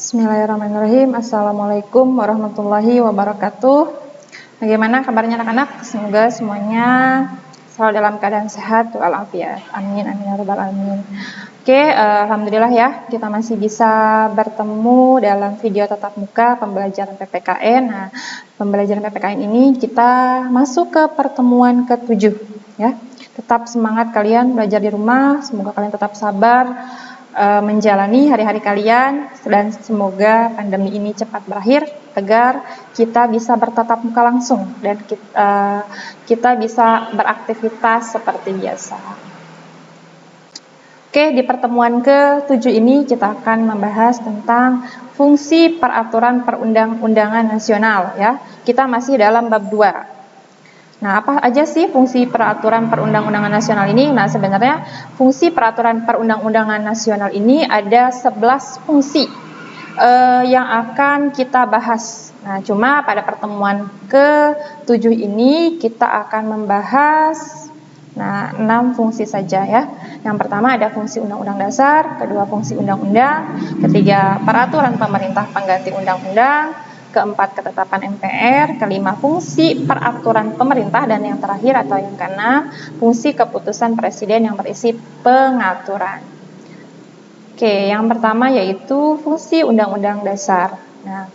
Bismillahirrahmanirrahim. Assalamualaikum warahmatullahi wabarakatuh. Bagaimana kabarnya anak-anak? Semoga semuanya selalu dalam keadaan sehat walafiat. Amin, amin ya rabbal alamin. Oke, alhamdulillah ya, kita masih bisa bertemu dalam video tatap muka pembelajaran PPKN. Nah, pembelajaran PPKN ini kita masuk ke pertemuan ke-7 ya. Tetap semangat kalian belajar di rumah, semoga kalian tetap sabar menjalani hari-hari kalian, dan semoga pandemi ini cepat berakhir agar kita bisa bertatap muka langsung dan kita bisa beraktivitas seperti biasa. Oke, di pertemuan ke-7 ini kita akan membahas tentang fungsi peraturan perundang-undangan nasional ya. Kita masih dalam bab 2. Nah, apa aja sih fungsi peraturan perundang-undangan nasional ini? Nah, sebenarnya fungsi peraturan perundang-undangan nasional ini ada 11 fungsi yang akan kita bahas. Nah, cuma pada pertemuan ke-7 ini kita akan membahas 6 fungsi saja ya. Yang pertama ada fungsi undang-undang dasar, kedua fungsi undang-undang, ketiga peraturan pemerintah pengganti undang-undang, keempat ketetapan MPR, kelima fungsi peraturan pemerintah, dan yang terakhir atau yang keenam fungsi keputusan presiden yang berisi pengaturan. Oke, yang pertama yaitu fungsi undang-undang dasar. Nah,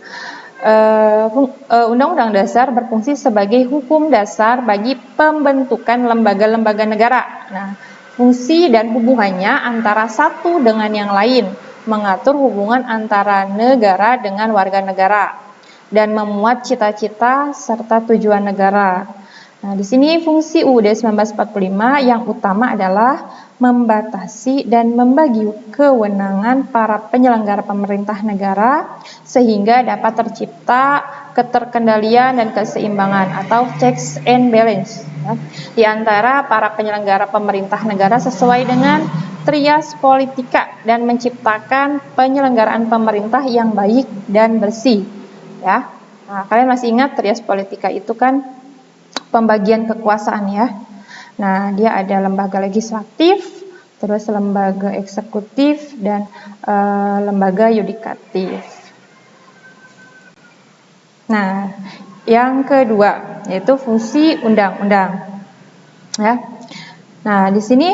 undang-undang dasar berfungsi sebagai hukum dasar bagi pembentukan lembaga-lembaga negara. Nah, fungsi dan hubungannya antara satu dengan yang lain, mengatur hubungan antara negara dengan warga negara, dan memuat cita-cita serta tujuan negara. Nah, di sini fungsi UUD 1945 yang utama adalah membatasi dan membagi kewenangan para penyelenggara pemerintah negara sehingga dapat tercipta keterkendalian dan keseimbangan atau checks and balance ya, di antara para penyelenggara pemerintah negara sesuai dengan trias politika dan menciptakan penyelenggaraan pemerintah yang baik dan bersih. Ya, nah, kalian masih ingat trias politika itu kan pembagian kekuasaan ya. Nah, dia ada lembaga legislatif, terus lembaga eksekutif, dan lembaga yudikatif. Nah, yang kedua yaitu fungsi undang-undang. Ya. Nah, di sini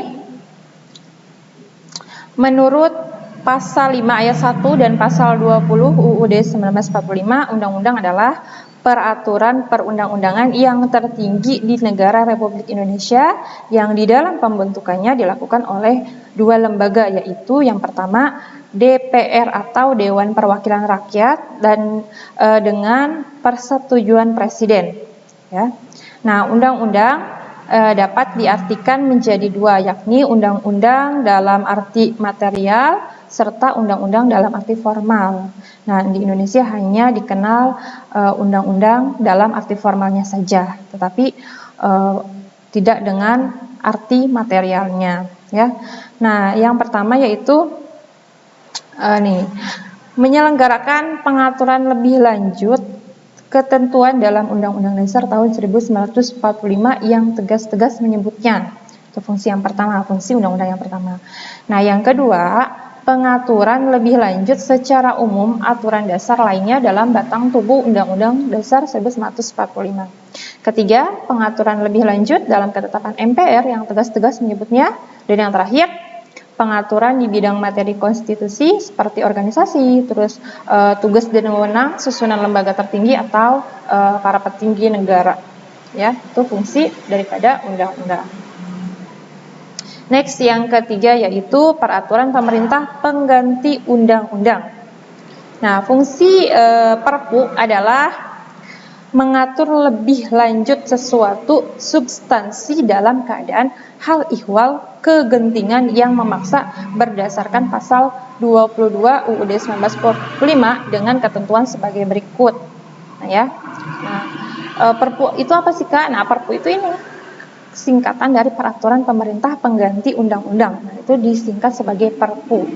menurut Pasal 5 ayat 1 dan Pasal 20 UUD 1945, undang-undang adalah peraturan perundang-undangan yang tertinggi di negara Republik Indonesia yang di dalam pembentukannya dilakukan oleh dua lembaga, yaitu yang pertama DPR atau Dewan Perwakilan Rakyat, dan dengan persetujuan Presiden. Ya. Nah, undang-undang dapat diartikan menjadi dua, yakni undang-undang dalam arti material serta undang-undang dalam arti formal. Nah, di Indonesia hanya dikenal undang-undang dalam arti formalnya saja, tetapi tidak dengan arti materialnya. Ya. Nah, yang pertama yaitu menyelenggarakan pengaturan lebih lanjut ketentuan dalam Undang-Undang Dasar tahun 1945 yang tegas-tegas menyebutnya. Itu fungsi yang pertama, fungsi undang-undang yang pertama. Nah, yang kedua, pengaturan lebih lanjut secara umum aturan dasar lainnya dalam batang tubuh Undang-Undang Dasar 1945. Ketiga, pengaturan lebih lanjut dalam ketetapan MPR yang tegas-tegas menyebutnya. Dan yang terakhir, pengaturan di bidang materi konstitusi seperti organisasi, terus tugas dan wewenang, susunan lembaga tertinggi atau para petinggi negara. Ya, itu fungsi daripada undang-undang. Next, yang ketiga yaitu peraturan pemerintah pengganti undang-undang. Nah, fungsi Perpu adalah mengatur lebih lanjut sesuatu substansi dalam keadaan hal ihwal kegentingan yang memaksa berdasarkan pasal 22 UUD 1945 dengan ketentuan sebagai berikut. Nah, ya. Nah, Perpu itu apa sih, Kak? Nah, Perpu itu ini singkatan dari peraturan pemerintah pengganti undang-undang. Nah, itu disingkat sebagai Perpu.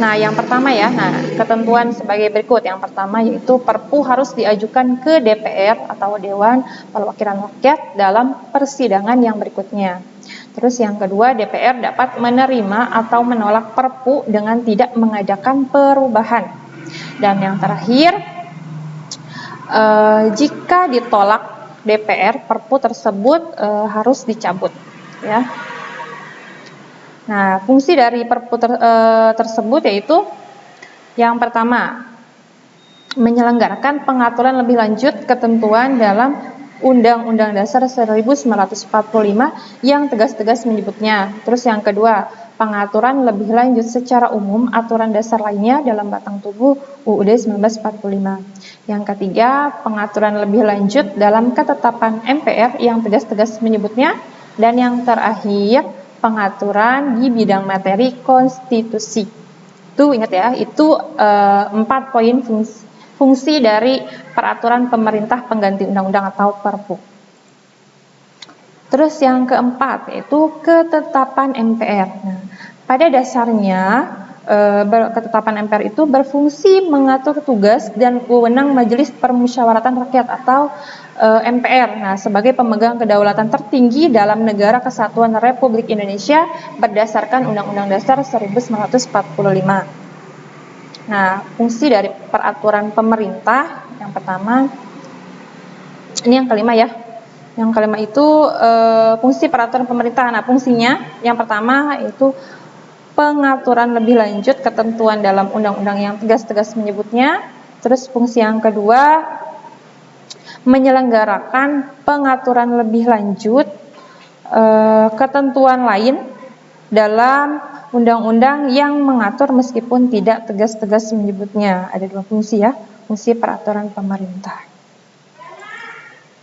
Nah, yang pertama ya, ketentuan sebagai berikut. Yang pertama yaitu Perpu harus diajukan ke DPR atau Dewan Perwakilan Rakyat dalam persidangan yang berikutnya. Terus yang kedua, DPR dapat menerima atau menolak Perpu dengan tidak mengadakan perubahan. Dan yang terakhir, jika ditolak DPR, Perpu tersebut harus dicabut, ya. Nah, fungsi dari Perpu tersebut yaitu yang pertama, menyelenggarakan pengaturan lebih lanjut ketentuan dalam Undang-Undang Dasar 1945 yang tegas-tegas menyebutnya. Terus yang kedua, pengaturan lebih lanjut secara umum aturan dasar lainnya dalam batang tubuh UUD 1945. Yang ketiga, pengaturan lebih lanjut dalam ketetapan MPR yang tegas-tegas menyebutnya. Dan yang terakhir, pengaturan di bidang materi konstitusi. Itu ingat ya, itu 4 poin fungsi dari peraturan pemerintah pengganti undang-undang atau Perpu. Terus yang keempat yaitu ketetapan MPR. Nah, pada dasarnya ketetapan MPR itu berfungsi mengatur tugas dan wewenang Majelis Permusyawaratan Rakyat atau MPR. Nah, sebagai pemegang kedaulatan tertinggi dalam Negara Kesatuan Republik Indonesia berdasarkan Undang-Undang Dasar 1945. Nah, fungsi dari peraturan pemerintah yang pertama, ini yang kelima ya. Yang kelima itu fungsi peraturan pemerintah. Nah, fungsinya yang pertama yaitu pengaturan lebih lanjut ketentuan dalam undang-undang yang tegas-tegas menyebutnya. Terus fungsi yang kedua, menyelenggarakan pengaturan lebih lanjut ketentuan lain dalam undang-undang yang mengatur meskipun tidak tegas-tegas menyebutnya. Ada 2 fungsi ya, fungsi peraturan pemerintah.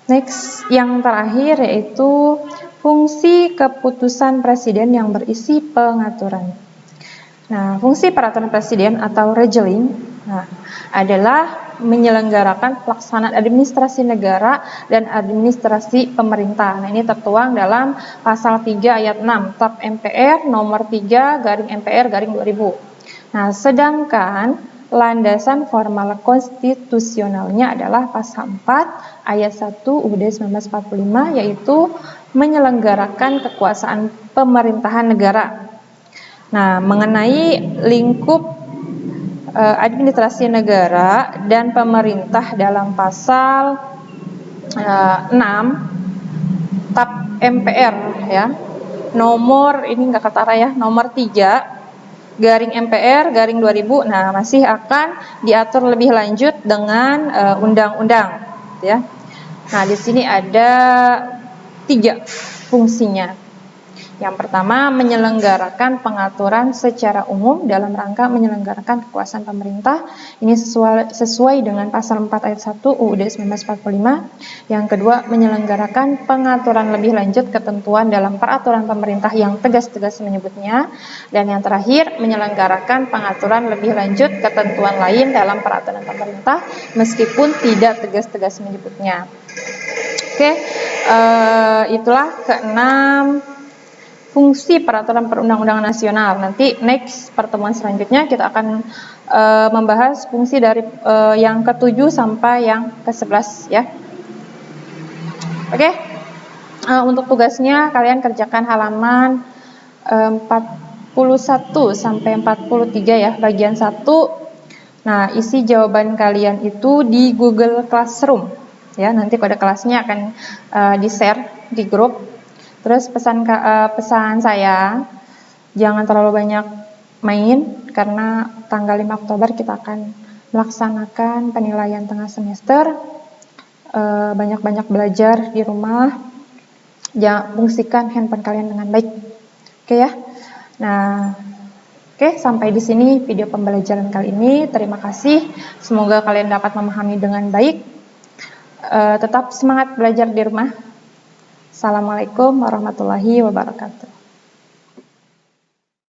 Next, yang terakhir yaitu fungsi keputusan presiden yang berisi pengaturan. Nah, fungsi peraturan presiden atau regeling adalah menyelenggarakan pelaksanaan administrasi negara dan administrasi pemerintah. Nah, ini tertuang dalam pasal 3 ayat 6 TAP MPR nomor 3/MPR/2000. Nah, sedangkan landasan formal konstitusionalnya adalah pasal 4 ayat 1 UUD 1945 yaitu menyelenggarakan kekuasaan pemerintahan negara. Nah, mengenai lingkup administrasi negara dan pemerintah dalam pasal 6 TAP MPR ya. Nomor ini enggak ketara ya, nomor 3/MPR/2000. Nah, masih akan diatur lebih lanjut dengan undang-undang ya. Nah, di sini ada 3 fungsinya. Yang pertama, menyelenggarakan pengaturan secara umum dalam rangka menyelenggarakan kekuasaan pemerintah. Ini sesuai dengan pasal 4 ayat 1 UUD 1945. Yang kedua, menyelenggarakan pengaturan lebih lanjut ketentuan dalam peraturan pemerintah yang tegas-tegas menyebutnya. Dan yang terakhir, menyelenggarakan pengaturan lebih lanjut ketentuan lain dalam peraturan pemerintah meskipun tidak tegas-tegas menyebutnya. Oke, itulah ke-6 fungsi peraturan perundang-undangan nasional. Nanti next pertemuan selanjutnya kita akan membahas fungsi dari yang ke-7 sampai yang ke-11 ya. Oke. Untuk tugasnya kalian kerjakan halaman 41 sampai 43 ya, bagian 1. Nah, isi jawaban kalian itu di Google Classroom ya. Nanti kode kelasnya akan di-share di grup. Terus pesan saya, jangan terlalu banyak main karena tanggal 5 Oktober kita akan melaksanakan penilaian tengah semester. Banyak-banyak belajar di rumah. Jangan fungsikan handphone kalian dengan baik. Oke ya. Nah, oke, sampai di sini video pembelajaran kali ini. Terima kasih. Semoga kalian dapat memahami dengan baik. Tetap semangat belajar di rumah. Assalamualaikum warahmatullahi wabarakatuh.